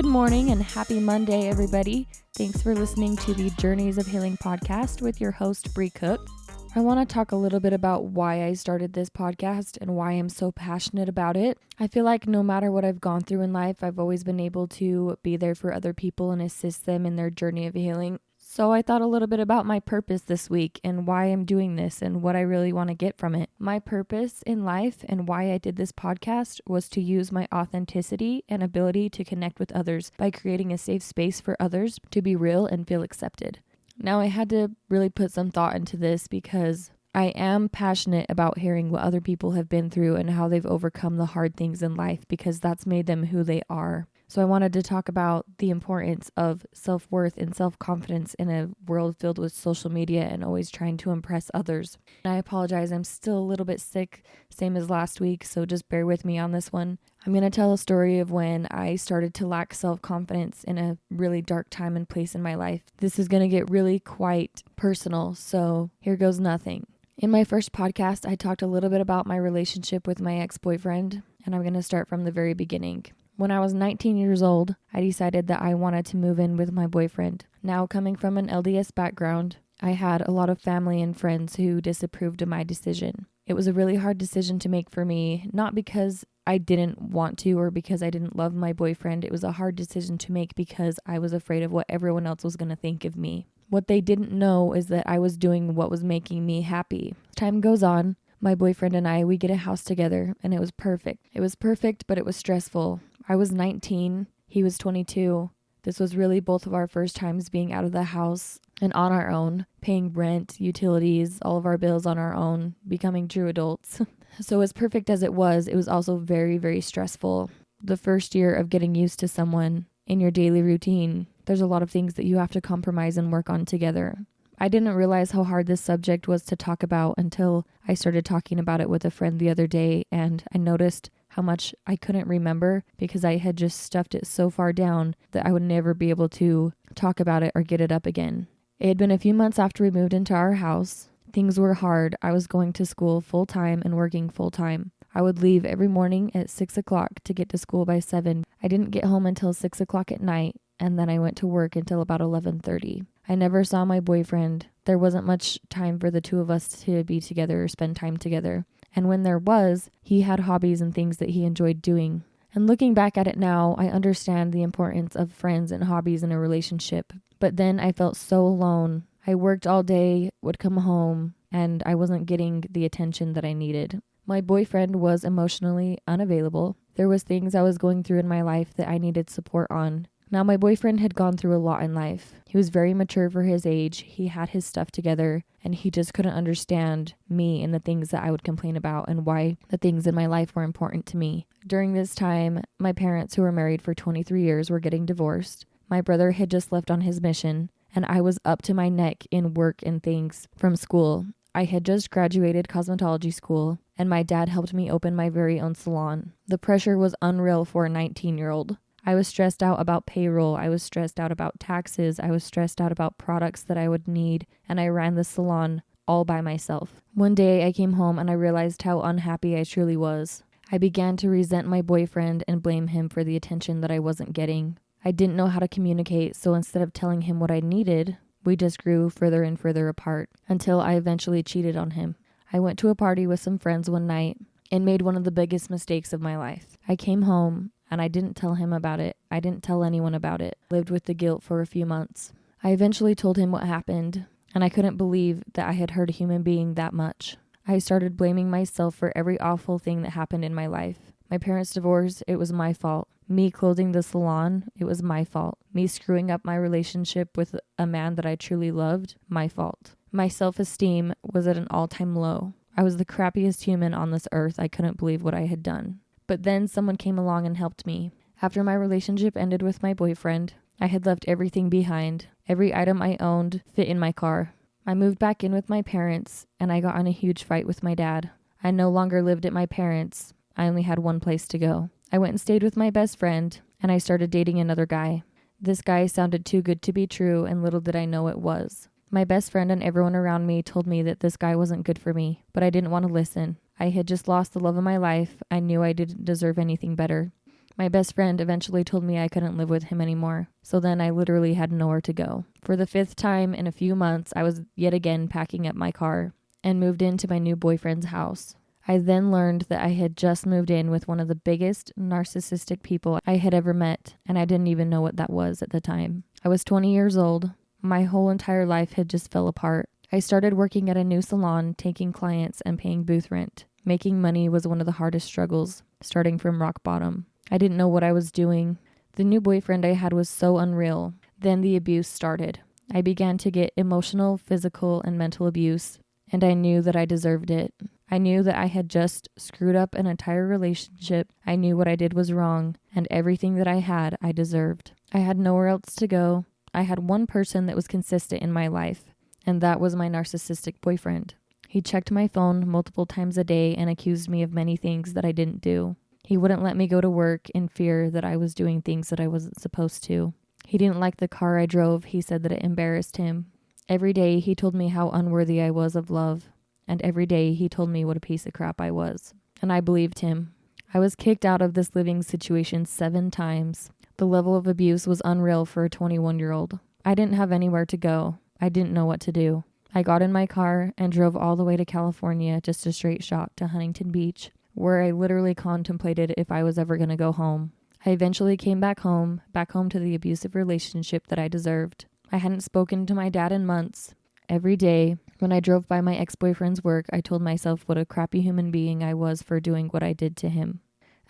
Good morning and happy Monday, everybody. Thanks for listening to the Journeys of Healing podcast with your host, Bree Cook. I want to talk a little bit about why I started this podcast and why I'm so passionate about it. I feel like no matter what I've gone through in life, I've always been able to be there for other people and assist them in their journey of healing. So I thought a little bit about my purpose this week and why I'm doing this and what I really want to get from it. My purpose in life and why I did this podcast was to use my authenticity and ability to connect with others by creating a safe space for others to be real and feel accepted. Now, I had to really put some thought into this because I am passionate about hearing what other people have been through and how they've overcome the hard things in life because that's made them who they are. So I wanted to talk about the importance of self-worth and self-confidence in a world filled with social media and always trying to impress others. And I apologize, I'm still a little bit sick, same as last week, so just bear with me on this one. I'm going to tell a story of when I started to lack self-confidence in a really dark time and place in my life. This is going to get really quite personal, so here goes nothing. In my first podcast, I talked a little bit about my relationship with my ex-boyfriend, and I'm going to start from the very beginning. When I was 19 years old, I decided that I wanted to move in with my boyfriend. Now, coming from an LDS background, I had a lot of family and friends who disapproved of my decision. It was a really hard decision to make for me, not because I didn't want to or because I didn't love my boyfriend. It was a hard decision to make because I was afraid of what everyone else was going to think of me. What they didn't know is that I was doing what was making me happy. As time goes on, my boyfriend and we get a house together, and it was perfect. It was perfect, but it was stressful. I was 19, he was 22. This was really both of our first times being out of the house and on our own, paying rent, utilities, all of our bills on our own, becoming true adults. So as perfect as it was also very, very stressful. The first year of getting used to someone in your daily routine, there's a lot of things that you have to compromise and work on together. I didn't realize how hard this subject was to talk about until I started talking about it with a friend the other day, and I noticed how much I couldn't remember because I had just stuffed it so far down that I would never be able to talk about it or get it up again. It had been a few months after we moved into our house. Things were hard. I was going to school full time and working full time. I would leave every morning at 6 o'clock to get to school by 7. I didn't get home until 6 o'clock at night, and then I went to work until about 11:30. I never saw my boyfriend. There wasn't much time for the two of us to be together or spend time together. And when there was, he had hobbies and things that he enjoyed doing. And looking back at it now, I understand the importance of friends and hobbies in a relationship. But then I felt so alone. I worked all day, would come home, and I wasn't getting the attention that I needed. My boyfriend was emotionally unavailable. There was things I was going through in my life that I needed support on. Now, my boyfriend had gone through a lot in life. He was very mature for his age. He had his stuff together, and he just couldn't understand me and the things that I would complain about and why the things in my life were important to me. During this time, my parents, who were married for 23 years, were getting divorced. My brother had just left on his mission, and I was up to my neck in work and things from school. I had just graduated cosmetology school, and my dad helped me open my very own salon. The pressure was unreal for a 19-year-old. I was stressed out about payroll. I was stressed out about taxes. I was stressed out about products that I would need, and I ran the salon all by myself. One day I came home and I realized how unhappy I truly was. I began to resent my boyfriend and blame him for the attention that I wasn't getting. I didn't know how to communicate, so instead of telling him what I needed, we just grew further and further apart until I eventually cheated on him. I went to a party with some friends one night and made one of the biggest mistakes of my life. I came home and I didn't tell him about it. I didn't tell anyone about it. Lived with the guilt for a few months. I eventually told him what happened, and I couldn't believe that I had hurt a human being that much. I started blaming myself for every awful thing that happened in my life. My parents' divorce, it was my fault. Me closing the salon, it was my fault. Me screwing up my relationship with a man that I truly loved, my fault. My self-esteem was at an all-time low. I was the crappiest human on this earth. I couldn't believe what I had done. But then someone came along and helped me. After my relationship ended with my boyfriend, I had left everything behind. Every item I owned fit in my car. I moved back in with my parents, and I got in a huge fight with my dad. I no longer lived at my parents'. I only had one place to go. I went and stayed with my best friend, and I started dating another guy. This guy sounded too good to be true, and little did I know it was. My best friend and everyone around me told me that this guy wasn't good for me, but I didn't want to listen. I had just lost the love of my life. I knew I didn't deserve anything better. My best friend eventually told me I couldn't live with him anymore, so then I literally had nowhere to go. For the 5th time in a few months, I was yet again packing up my car and moved into my new boyfriend's house. I then learned that I had just moved in with one of the biggest narcissistic people I had ever met, and I didn't even know what that was at the time. I was 20 years old. My whole entire life had just fell apart. I started working at a new salon, taking clients and paying booth rent. Making money was one of the hardest struggles, starting from rock bottom. I didn't know what I was doing. The new boyfriend I had was so unreal. Then the abuse started. I began to get emotional, physical, and mental abuse, and I knew that I deserved it. I knew that I had just screwed up an entire relationship. I knew what I did was wrong, and everything that I had, I deserved. I had nowhere else to go. I had one person that was consistent in my life, and that was my narcissistic boyfriend. He checked my phone multiple times a day and accused me of many things that I didn't do. He wouldn't let me go to work in fear that I was doing things that I wasn't supposed to. He didn't like the car I drove. He said that it embarrassed him. Every day he told me how unworthy I was of love. And every day he told me what a piece of crap I was. And I believed him. I was kicked out of this living situation 7 times. The level of abuse was unreal for a 21-year-old. I didn't have anywhere to go. I didn't know what to do. I got in my car and drove all the way to California, just a straight shot to Huntington Beach, where I literally contemplated if I was ever going to go home. I eventually came back home to the abusive relationship that I deserved. I hadn't spoken to my dad in months. Every day, when I drove by my ex-boyfriend's work, I told myself what a crappy human being I was for doing what I did to him.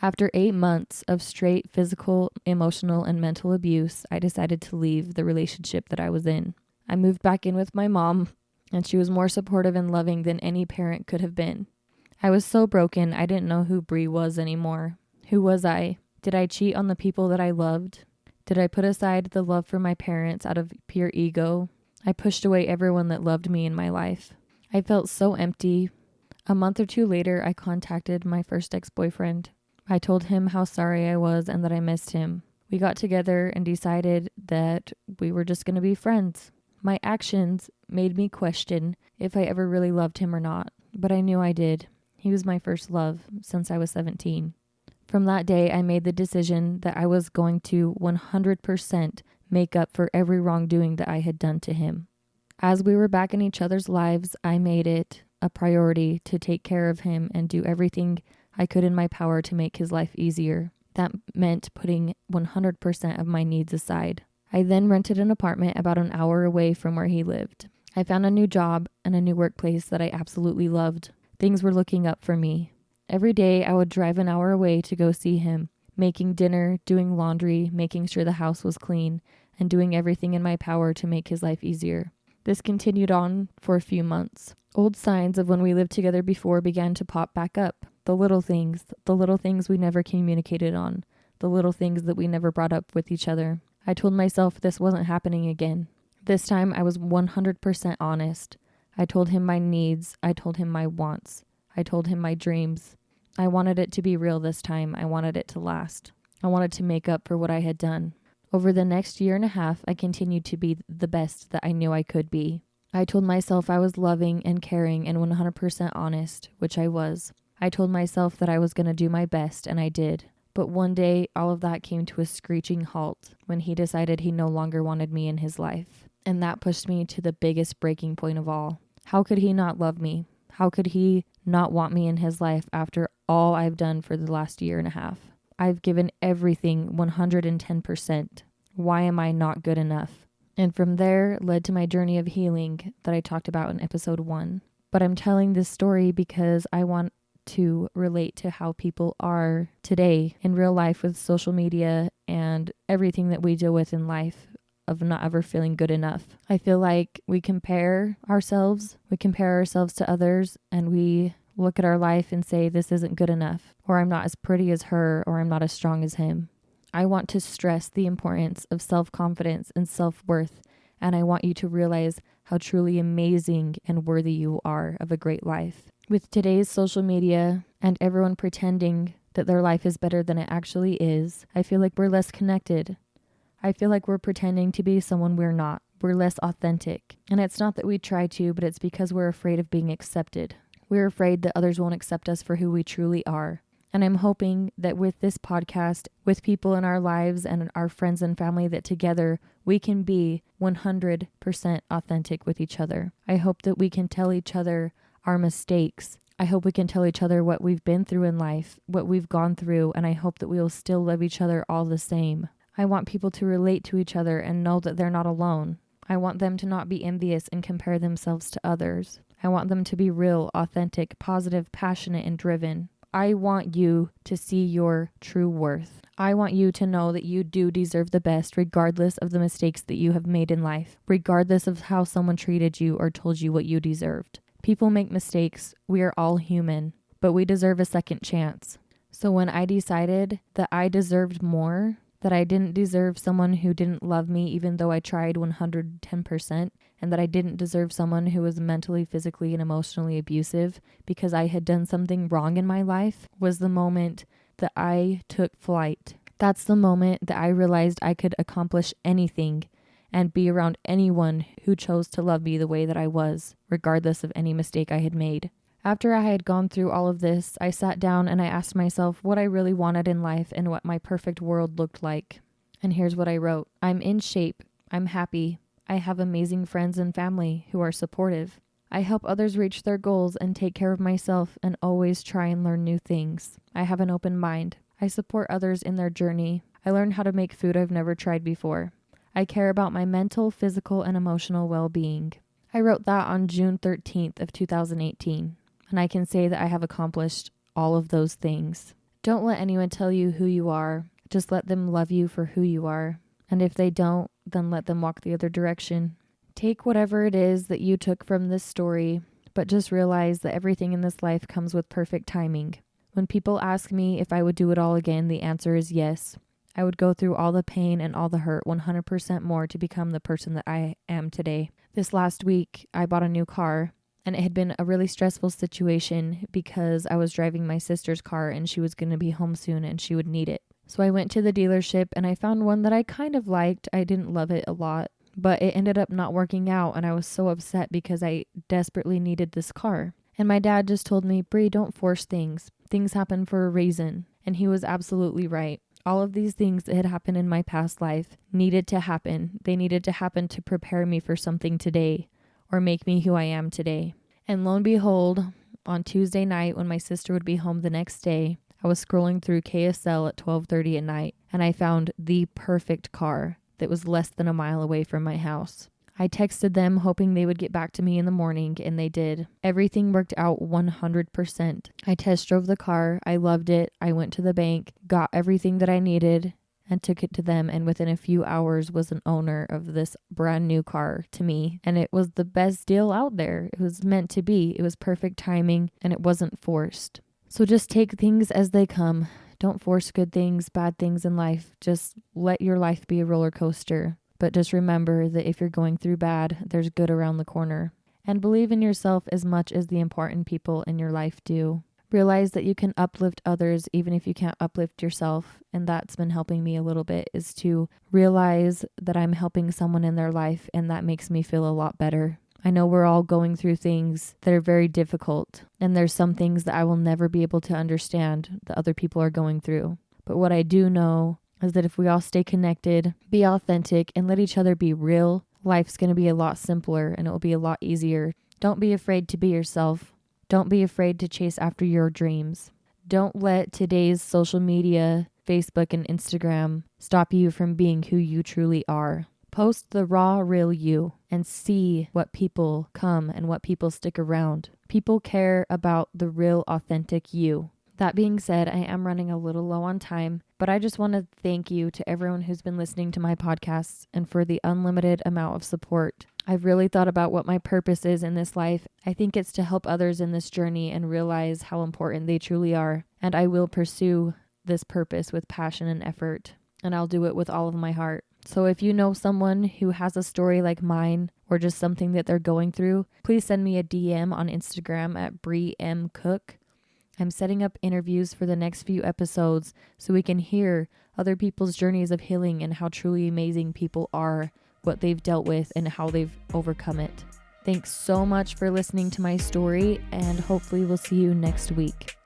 After 8 months of straight physical, emotional, and mental abuse, I decided to leave the relationship that I was in. I moved back in with my mom, and she was more supportive and loving than any parent could have been. I was so broken, I didn't know who Bree was anymore. Who was I? Did I cheat on the people that I loved? Did I put aside the love for my parents out of pure ego? I pushed away everyone that loved me in my life. I felt so empty. A month or 2 later, I contacted my first ex-boyfriend. I told him how sorry I was and that I missed him. We got together and decided that we were just going to be friends. My actions made me question if I ever really loved him or not, but I knew I did. He was my first love since I was 17. From that day, I made the decision that I was going to 100% make up for every wrongdoing that I had done to him. As we were back in each other's lives, I made it a priority to take care of him and do everything I could in my power to make his life easier. That meant putting 100% of my needs aside. I then rented an apartment about an hour away from where he lived. I found a new job and a new workplace that I absolutely loved. Things were looking up for me. Every day I would drive an hour away to go see him, making dinner, doing laundry, making sure the house was clean, and doing everything in my power to make his life easier. This continued on for a few months. Old signs of when we lived together before began to pop back up. The little things we never communicated on, the little things that we never brought up with each other. I told myself this wasn't happening again. This time I was 100% honest. I told him my needs. I told him my wants. I told him my dreams. I wanted it to be real this time. I wanted it to last. I wanted to make up for what I had done. Over the next 1.5 years, I continued to be the best that I knew I could be. I told myself I was loving and caring and 100% honest, which I was. I told myself that I was going to do my best, and I did. But one day, all of that came to a screeching halt when he decided he no longer wanted me in his life. And that pushed me to the biggest breaking point of all. How could he not love me? How could he not want me in his life after all I've done for the last 1.5 years? I've given everything 110%. Why am I not good enough? And from there led to my journey of healing that I talked about in episode 1. But I'm telling this story because I want to relate to how people are today in real life with social media and everything that we deal with in life of not ever feeling good enough. I feel like we compare ourselves to others, and we look at our life and say, this isn't good enough, or I'm not as pretty as her, or I'm not as strong as him. I want to stress the importance of self-confidence and self-worth, and I want you to realize how truly amazing and worthy you are of a great life. With today's social media and everyone pretending that their life is better than it actually is, I feel like we're less connected. I feel like we're pretending to be someone we're not. We're less authentic. And it's not that we try to, but it's because we're afraid of being accepted. We're afraid that others won't accept us for who we truly are. And I'm hoping that with this podcast, with people in our lives and our friends and family, that together we can be 100% authentic with each other. I hope that we can tell each other our mistakes. I hope we can tell each other what we've been through in life, what we've gone through, and I hope that we will still love each other all the same. I want people to relate to each other and know that they're not alone. I want them to not be envious and compare themselves to others. I want them to be real, authentic, positive, passionate, and driven. I want you to see your true worth. I want you to know that you do deserve the best regardless of the mistakes that you have made in life, regardless of how someone treated you or told you what you deserved. People make mistakes. We are all human, but we deserve a second chance. So when I decided that I deserved more, that I didn't deserve someone who didn't love me even though I tried 110%, and that I didn't deserve someone who was mentally, physically, and emotionally abusive because I had done something wrong in my life, was the moment that I took flight. That's the moment that I realized I could accomplish anything and be around anyone who chose to love me the way that I was, regardless of any mistake I had made. After I had gone through all of this, I sat down and I asked myself what I really wanted in life and what my perfect world looked like. And here's what I wrote. I'm in shape. I'm happy. I have amazing friends and family who are supportive. I help others reach their goals and take care of myself and always try and learn new things. I have an open mind. I support others in their journey. I learned how to make food I've never tried before. I care about my mental, physical, and emotional well-being. I wrote that on June 13th of 2018. And I can say that I have accomplished all of those things. Don't let anyone tell you who you are. Just let them love you for who you are. And if they don't, then let them walk the other direction. Take whatever it is that you took from this story, but just realize that everything in this life comes with perfect timing. When people ask me if I would do it all again, the answer is yes. I would go through all the pain and all the hurt 100% more to become the person that I am today. This last week, I bought a new car. And it had been a really stressful situation because I was driving my sister's car and she was going to be home soon and she would need it. So I went to the dealership and I found one that I kind of liked. I didn't love it a lot, but it ended up not working out and I was so upset because I desperately needed this car. And my dad just told me, Bree, don't force things. Things happen for a reason. And he was absolutely right. All of these things that had happened in my past life needed to happen. They needed to happen to prepare me for something today, or make me who I am today. And lo and behold, on Tuesday night when my sister would be home the next day, I was scrolling through KSL at 12:30 at night and I found the perfect car that was less than a mile away from my house. I texted them hoping they would get back to me in the morning, and they did. Everything worked out 100%. I test drove the car. I loved it. I went to the bank, got everything that I needed, and took it to them, and within a few hours was an owner of this brand new car to me, and it was the best deal out there. It was meant to be. It was perfect timing, and it wasn't forced. So just take things as they come. Don't force good things, bad things in life. Just let your life be a roller coaster. But just remember that if you're going through bad, there's good around the corner. And believe in yourself as much as the important people in your life do. Realize that you can uplift others even if you can't uplift yourself. And that's been helping me a little bit, is to realize that I'm helping someone in their life, and that makes me feel a lot better. I know we're all going through things that are very difficult, and there's some things that I will never be able to understand that other people are going through. But what I do know is that if we all stay connected, be authentic, and let each other be real, life's going to be a lot simpler and it will be a lot easier. Don't be afraid to be yourself. Don't be afraid to chase after your dreams. Don't let today's social media, Facebook and Instagram, stop you from being who you truly are. Post the raw, real you and see what people come and what people stick around. People care about the real, authentic you. That being said, I am running a little low on time, but I just want to thank you to everyone who's been listening to my podcasts and for the unlimited amount of support. I've really thought about what my purpose is in this life. I think it's to help others in this journey and realize how important they truly are. And I will pursue this purpose with passion and effort, and I'll do it with all of my heart. So if you know someone who has a story like mine or just something that they're going through, please send me a DM on Instagram at Bree M. Cook. I'm setting up interviews for the next few episodes so we can hear other people's journeys of healing and how truly amazing people are, what they've dealt with, and how they've overcome it. Thanks so much for listening to my story, and hopefully we'll see you next week.